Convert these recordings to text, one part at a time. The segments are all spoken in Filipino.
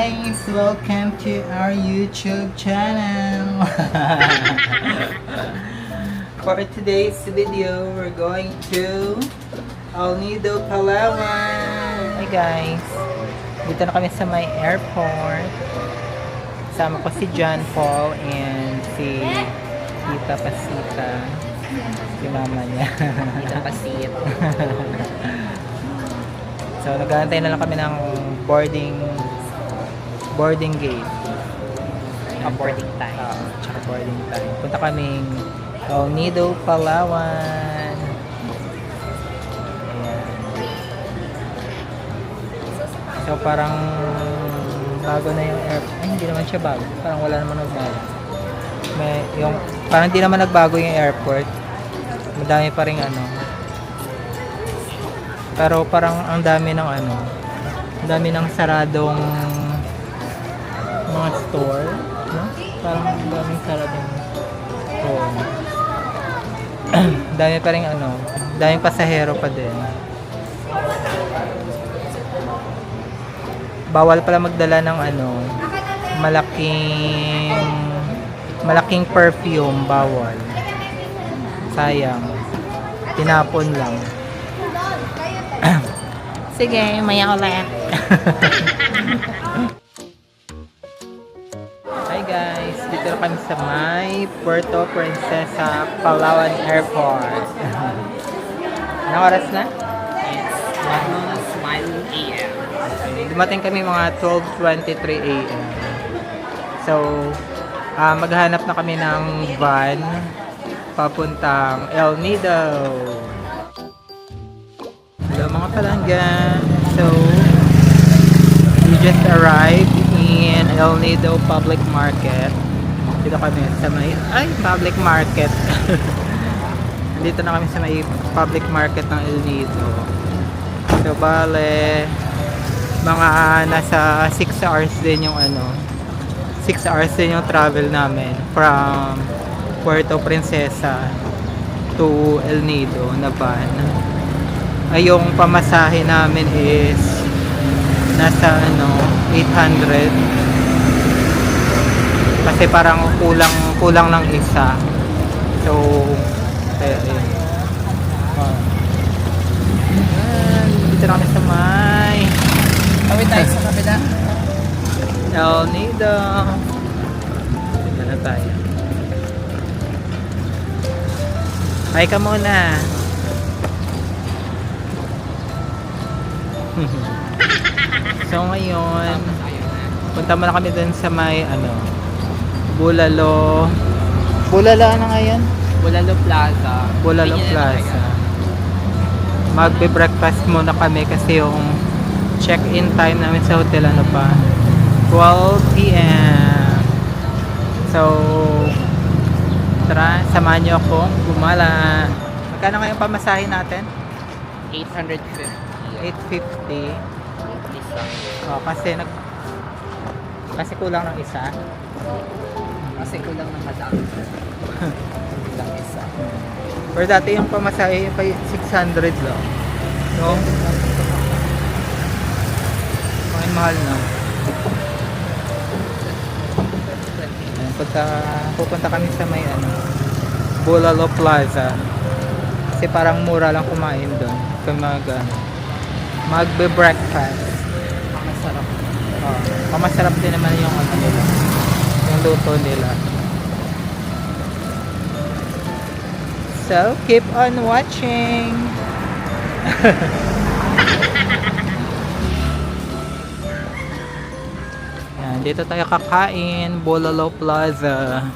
guys! Welcome to our YouTube channel! For today's video, we're going to El Nido, Palawan! Hi guys! Dito na kami sa may airport. Kasama ko si John Paul and si Tita Pasita. Si mama niya. Tita Pasit. So, nag-aantay na lang kami ng boarding gate. Boarding time. Tsaka boarding time. Punta kaming El Nido, Palawan. Ayan. So, parang bago na yung airport. Ay, hindi naman siya bago. Parang wala naman nagbago. Parang hindi naman nagbago yung airport. Madami pa rin pero parang ang dami ng saradong mga store, no? Parang ang daming saradong store. Dami pa rin daming pasahero pa din. Bawal pala magdala ng malaking perfume, bawal. Sayang. Tinapon lang. Sige, maya ulit. Hi guys, dito na kami sa may Puerto Princesa, Palawan Airport. Anong oras na? It's what known as Smile AM. Dumating kami mga 12:23 AM. So, maghanap na kami ng van papuntang El Nido. Hello mga palangga. So, we just arrived in El Nido Public Market. Dito kami sa may public market. Dito na kami sa may public market ng El Nido. So, bale mga nasa 6 hours din yung 6 hours din yung travel namin from Puerto Princesa to El Nido na van. Ay, yung pamasahe namin is nasa 800 kasi parang kulang ng isa. So dito na kami sa may Kawit tayo sa kabila. El Nido. Dito na tayo. Hi ka muna. So ngayon, punta muna kami dun sa may Bulalo na ngayon? Bulalo Plaza. Bulalo Plaza. Magbe-breakfast muna kami kasi yung check-in time namin sa hotel 12 p.m. So tara, samahan niyo akong gumala. Magkano ngayong pamasahe natin? 850. 850. Isa. Oh, kasi kulang ng isa. Kasi kulang ng madam. Kulang isa. Pero dati yung pamasahe pa 600 lang. No? Ang mahal na. Pupunta kami sa may Bulalo Plaza. Kasi parang mura lang kumain doon. Kung magbe-breakfast. Masarap. Masarap din naman yung yung luto nila. So, keep on watching. Yan, dito tayo kakain, Bulalo Plaza.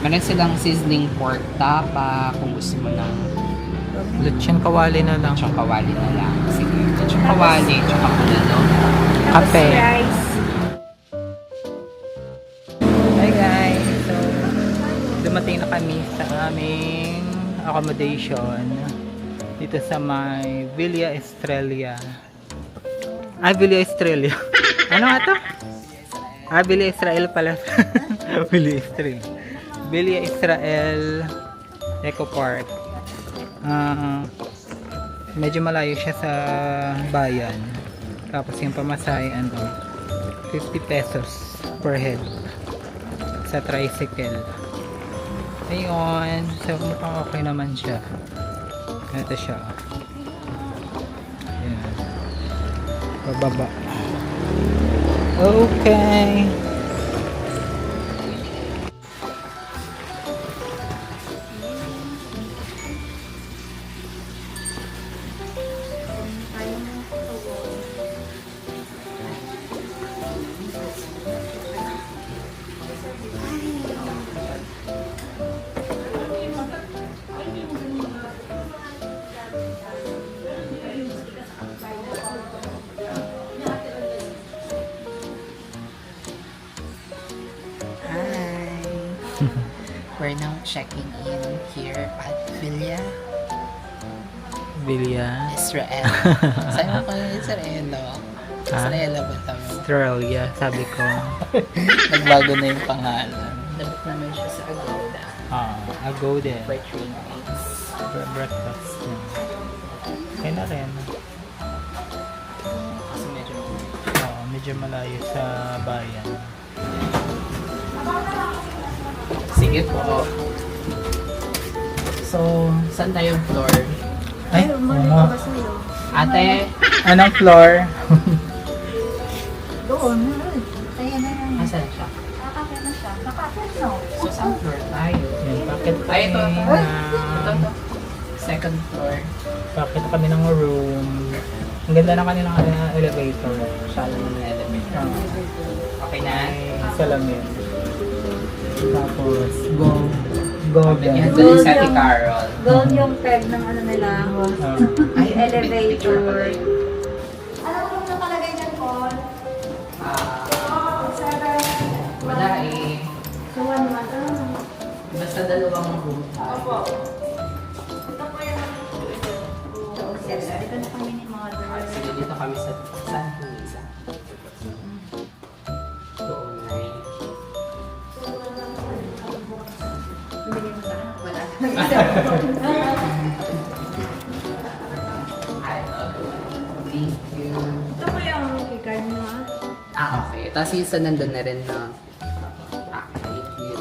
Meron silang sizzling pork tapa kung gusto mo ng Lechon kawali na lang. lechong kawali na lang. Sige, lechong kawali, tsaka bulalo. Kape. Hi guys! So, dumating na kami sa aming accommodation. Dito sa may Villa Estrella. Ah, Villa Estrella. Ano nga to? Ah, Villa Israel pala. Villa Israel. Villa Israel Eco Park. Medyo malayo siya sa bayan. Tapos yung pamasahe, 50 pesos per head sa tricycle. Ayun. So, mukhang okay naman siya. Ito siya. Ayan. Bababa. Okay. We're now checking in here at Villa Israel. Saan mo kayo Israel? Israel ba tama? Australia, sabi ko. Nagbago na yung pangalan. Dapat naman siya sa Agoda. Agoda. For 3 nights. Breakfast. Kaya na rin. Kasi Medyo malayo sa bayan. sige po. So, saan tayong floor? Ay, ano? Ate, Anong floor? Doon. Ayan na yan. asan siya? Nakakapit na siya. Nakakapit, no? So, saan floor tayo? Bakit Ay, ito. na... Second floor. Bakit kami ng room? Ang ganda na kanilang elevator. Shala mo na elevator. Okay na? May salamin. Tapos, golden. Yan doon sa Ate Carol. Doon yung peg ng ano nila. Ay, Elevator. Alam mo yung nakalagay dyan, Paul? Wala eh. So, ano naman? Basta dalawang room. Opo. Ito po yung yes, ito na kami ni Mother. Sige, dito kami sa San Luisa. Bumili mo saan? Wala. Thank you. Ito po yung keycard mo, Okay. Tapos yung sa nandun na rin na. Thank you.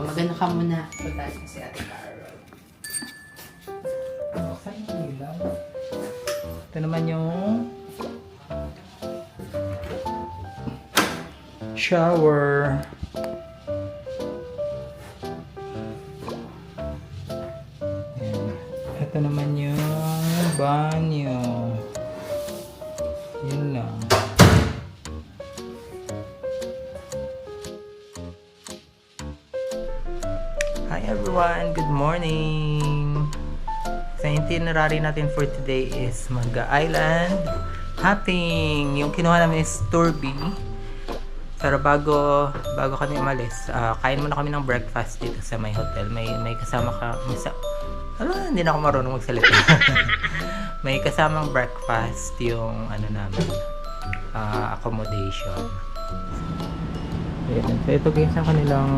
Maganda ka muna. Punta si Ate Carol. Ito naman yung shower. Ayan. Ito naman yung banyo. Yun lang. Hi everyone! Good morning! So yung itinerary natin for today is mag-island hopping. Yung kinuha namin is Turby. Pero bago kami umalis, kain muna kami ng breakfast dito sa may hotel. May kasama ka, hindi na ako marunong magsalita. May kasamang breakfast yung ano namin, accommodation. Ayan. So ito guys ang kanilang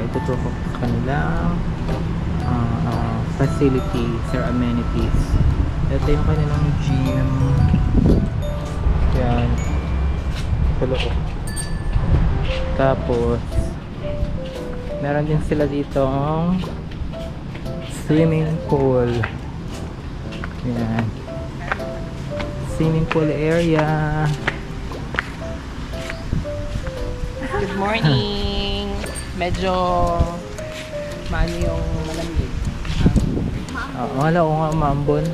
ituturo ko sa kanilang facilities or amenities. Ito yung kanilang gym. Yan. Sa loob. Tapos meron din sila dito swimming pool. Yan. Swimming pool area. Good morning! Medyo yung malamig. Wala ko nga umambon.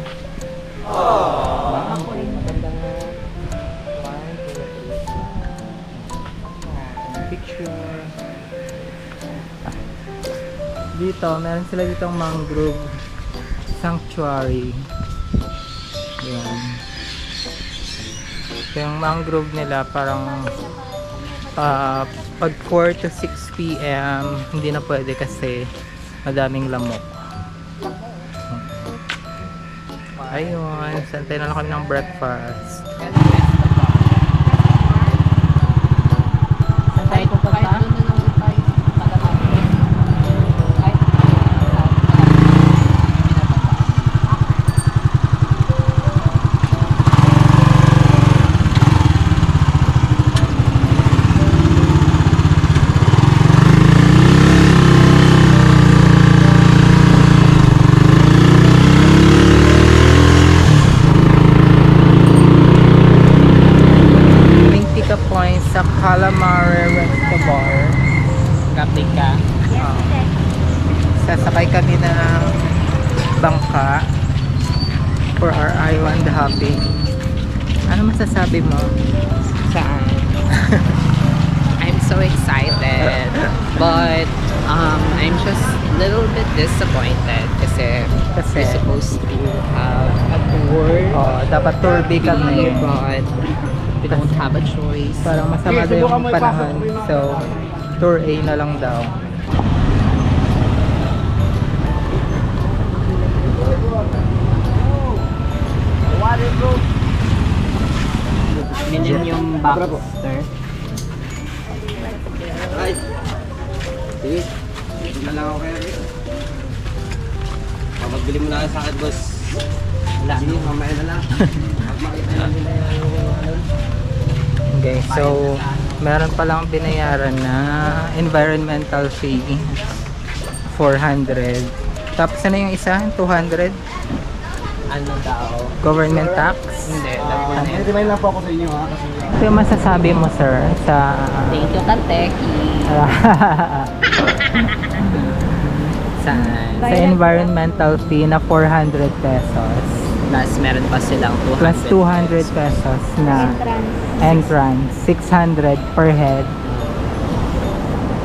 Magandang Picture. Dito, meron sila ditong mangrove sanctuary. Yan. So, yung mangrove nila parang Pag 4 to 6 p.m. hindi na pwede kasi madaming lamok. Ayun, santay na lang kami ng breakfast. Saan tayo pupunta? Points sa Calamare Restaurant. Kapit ka. Sasakay kami ng bangka for our island hopping. Ano masasabi mo? Saan? I'm so excited. But I'm just a little bit disappointed kasi we're supposed to have a tour. Oh, dapat tour B kami. But we don't have a choice. Parang masama daw yung panahon. So, tour A na lang daw. Millennium Baxter. Ay. Sige. Dito na lang ako kaya rito. Magbili mo na sa akin, boss. Wala. Sige, mamaya na lang. Makita na nila yung ano. Okay, so meron palang binayaran na environmental fee 400. Tapos ano yung isa? 200? Ano daw? Government tax? Hindi. Remind lang po ako sa inyo ha. Kasi Ito yung masasabi mo, sir, sa... Thank you, Kateki. Saan? sa environmental fee na 400 pesos. Plus, meron pa silang 200 Plus 200 pesos na entrance. 600 per head.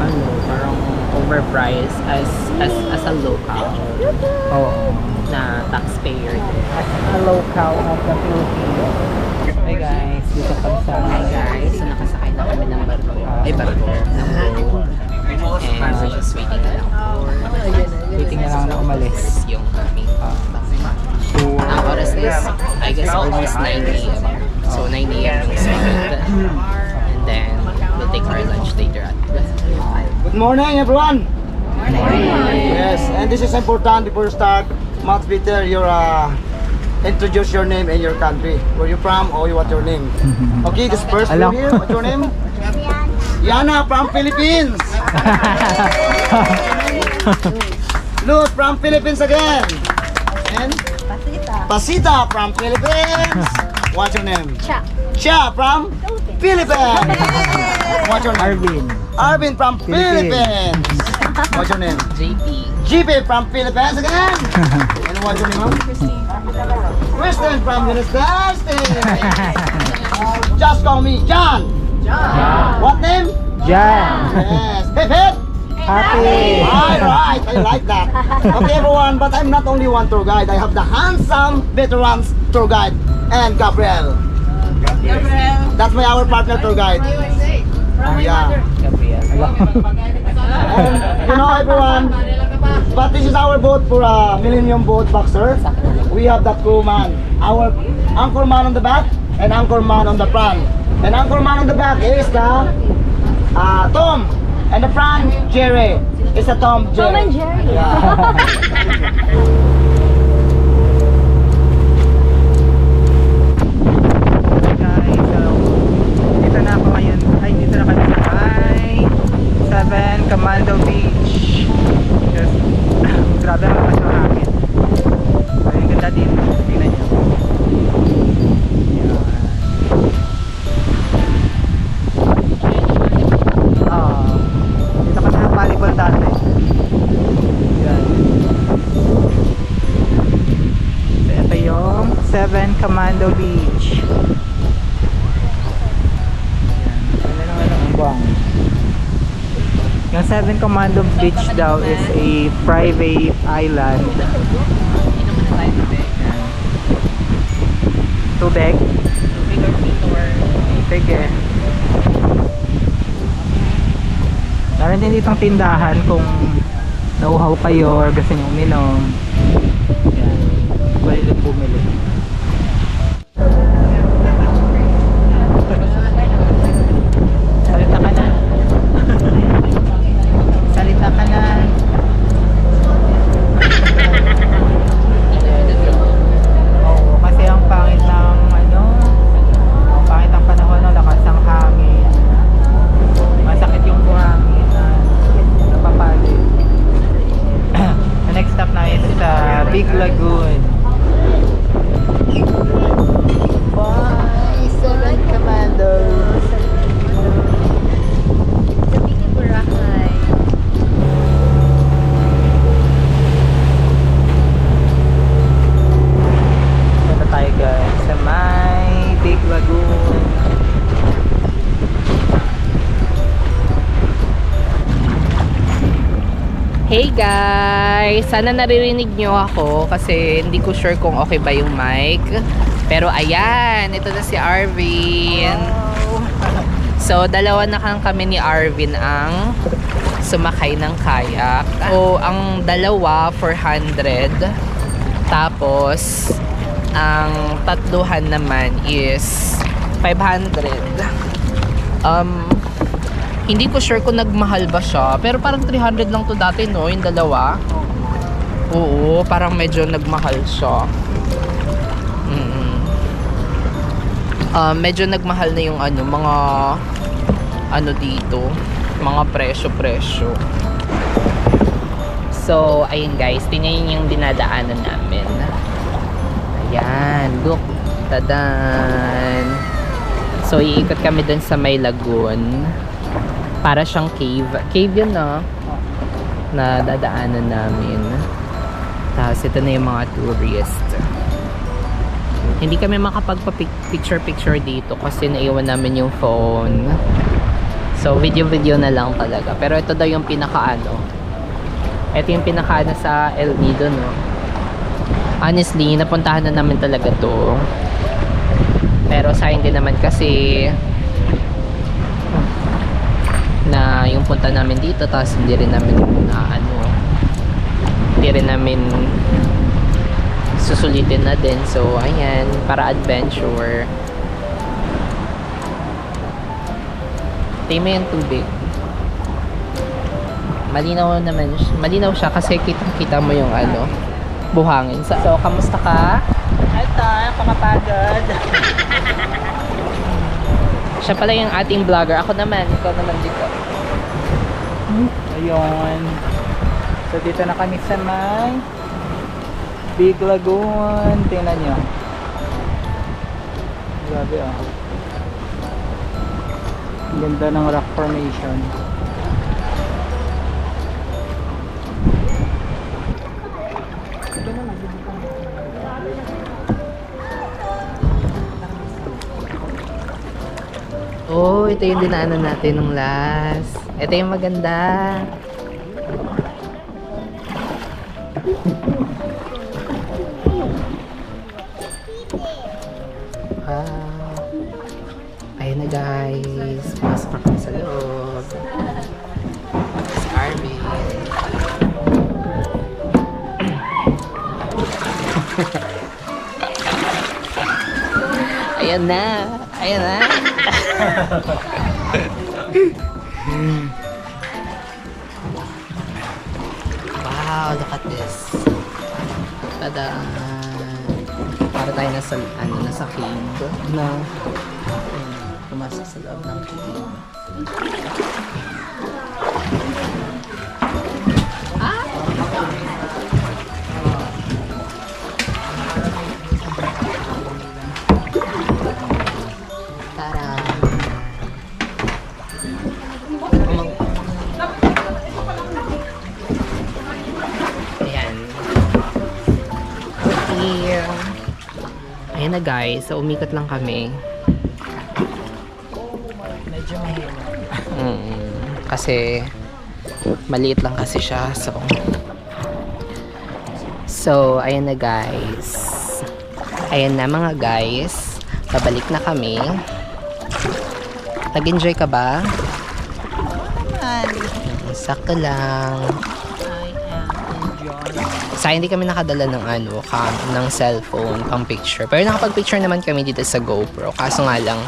Ano, parang overpriced as a local Oo. na taxpayer din. As a local of the Philippines. Hey guys, dito kami sa... Hi guys, so nakasakay na kami ng barko. Ay, barko. Ng boat. And we're just waiting na lang Waiting na lang na umalis. yung aming ang oras is, I guess, almost 9 a.m. So 9 a.m. yung start. And then, we'll take our lunch later at 5. good morning, everyone. Yes, and this is important before you start. Much better your introduce your name and your country. Where you from or what your name? Okay, this first Alam. one here. What's your name? Yana from Philippines. Look from Philippines again. And Pasita from Philippines. What's your name? Cha from Philippines. What's your name? Arvin. Arvin from Philippines. Philippines. What's your name? JP. GP from Philippines again. And what's your name, ma'am? Kristen from United States. Just call me John. What name? Jan. Yes. Hip hip. Happy. Alright, I like that. Okay, everyone, but I'm not only one tour guide. I have the handsome veterans tour guide and Gabriel. That's our partner tour guide. Yeah. Gabriel. And you know, everyone, but this is our boat for a Millennium Boat Boxer. We have the crewman, our anchor man on the back and anchor man on the front. And anchor man on the back is the Tom, and the front Jerry. It's a Tom Jerry. Tom and Jerry. Guys, so dito na ako ngayon. Ay, dito na kami sa 7 Commando Beach. Just, grabe ang lakas ng hangin. So, yung ganda dito. Tingnan nyo. Yan. Dito kami ng volleyball dati. Yan. So, ito yung 7 Commando Beach. Yan. Ano naman ang buwang. Yung 7 Commando Beach daw is a private island. Inom muna tayo tubig. Tubig? Tubig or pito or... Sige. Meron din ditong tindahan kung nauhaw kayo or gusto nyo uminom. Yan. Pwede din bumili. Salita ka na. Salita ka na. Oo, kasi ang pangit ng ang pangit ang panahon, lakas ang hangin. Masakit yung buhangin na napapalit. The next stop na is sa Big Lagoon. Bye! Seven Commandos! Sa Biki Boracay. Punta tayo guys sa may Big Lagoon. Hey guys! Sana naririnig nyo ako kasi hindi ko sure kung okay ba yung mic. Pero ayan, ito na si Arvin. So, dalawa na kami ni Arvin ang sumakay ng kayak. So, ang dalawa, 400. Tapos, ang tatluhan naman is 500. Hindi ko sure kung nagmahal ba siya. Pero parang 300 lang to dati, no? Yung dalawa. Oo, parang medyo nagmahal siya. Medyo nagmahal na yung mga dito. Mga presyo. So, ayun guys. Tingnan yung dinadaanan namin. Ayan, look. Tadan. So, iikot kami dun sa may lagoon. Para siyang cave. Cave yun, no? Na dadaanan namin. Tapos ito na yung mga tourist. Hindi kami makapagpa-picture dito kasi naiwan namin yung phone. So video na lang talaga. Pero ito daw yung pinaka-ano. Ito yung pinaka-ano sa El Nido, no? Honestly, napuntahan na namin talaga to. Pero sayang din naman kasi na yung punta namin dito, tapos hindi rin namin susulitin na din. So ayan, para adventure. Tingnan mo yung tubig, malinaw siya kasi kita mo yung buhangin. So kamusta ka? Ito, pakapagod. Siya pala yung ating vlogger. Ako naman, ikaw naman dito. Ayun. So dito na kami sa may Big Lagoon. Tingnan nyo. Grabe Ang ganda ng rock formation. Oh, ito yung dinaanan natin nung last. Ito yung maganda. Ayun na guys. Pasok kami sa loob. Si Arvin. Ayan na. Wow, look at this. Tada! Para tayo nasa cave na pumasok sa loob ng cave. Ayan na guys, so umikot lang kami. Medyo mahirap. Kasi maliit lang kasi siya. So ayan na guys. Ayan na mga guys. Pabalik na kami. Nag-enjoy ka ba? Sakto lang. I am enjoying. Sa hindi kami nakadala ng ng cellphone, pang picture. Pero nakapag-picture naman kami dito sa GoPro. Kaso nga lang,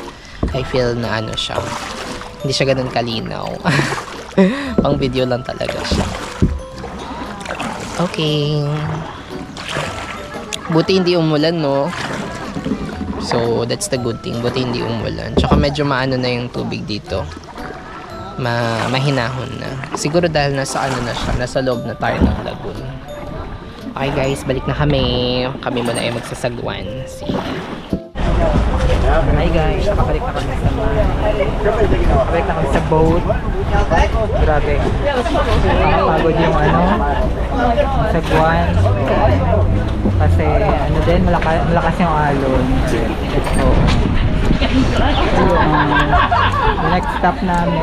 I feel na siya. Hindi siya ganun kalinaw. Pang video lang talaga siya. Okay. Buti hindi umulan, no? So, that's the good thing. Buti hindi umulan. Tsaka medyo maano na yung tubig dito. Mahinahon na. Siguro dahil nasa siya, nasa loob na tayo ng lagoon. Okay guys, balik na kami. Kami muna ay magsasagwan. See ya. Hi guys, nakabalik na kami sa nakabalik na kami sa boat. Grabe. Nakapagod yung sagwan. Kasi din, malakas yung alon. So, yung next stop namin.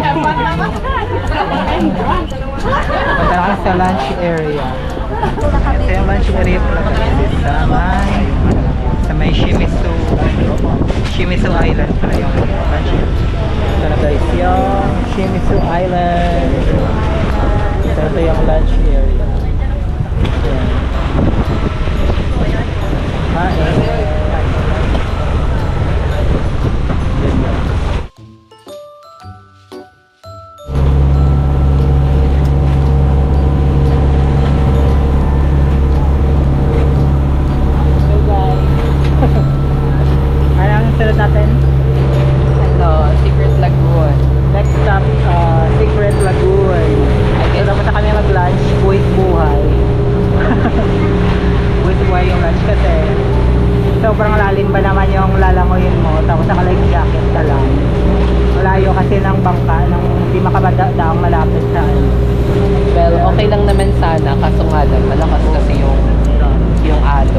Punta na kami sa lunch area. Ito yung lunch area pala kasi sa may Shimizu Island pala yung lunch. Ito na guys, yung Shimizu Island. Ito yung lunch area. Sunod natin? Secret Lagoon. Next stop, Secret Lagoon. So, dapat na kami mag-lunch, buwit buhay. Buwit buhay yung lunch kasi sobrang lalim ba naman yung lalangoyin mo, tapos naka-life jacket ka lang. Malayo kasi ng bangka, nang hindi makabadaang malapit sa Well, okay lang naman sana. Kaso nga lang, malakas kasi yung alon.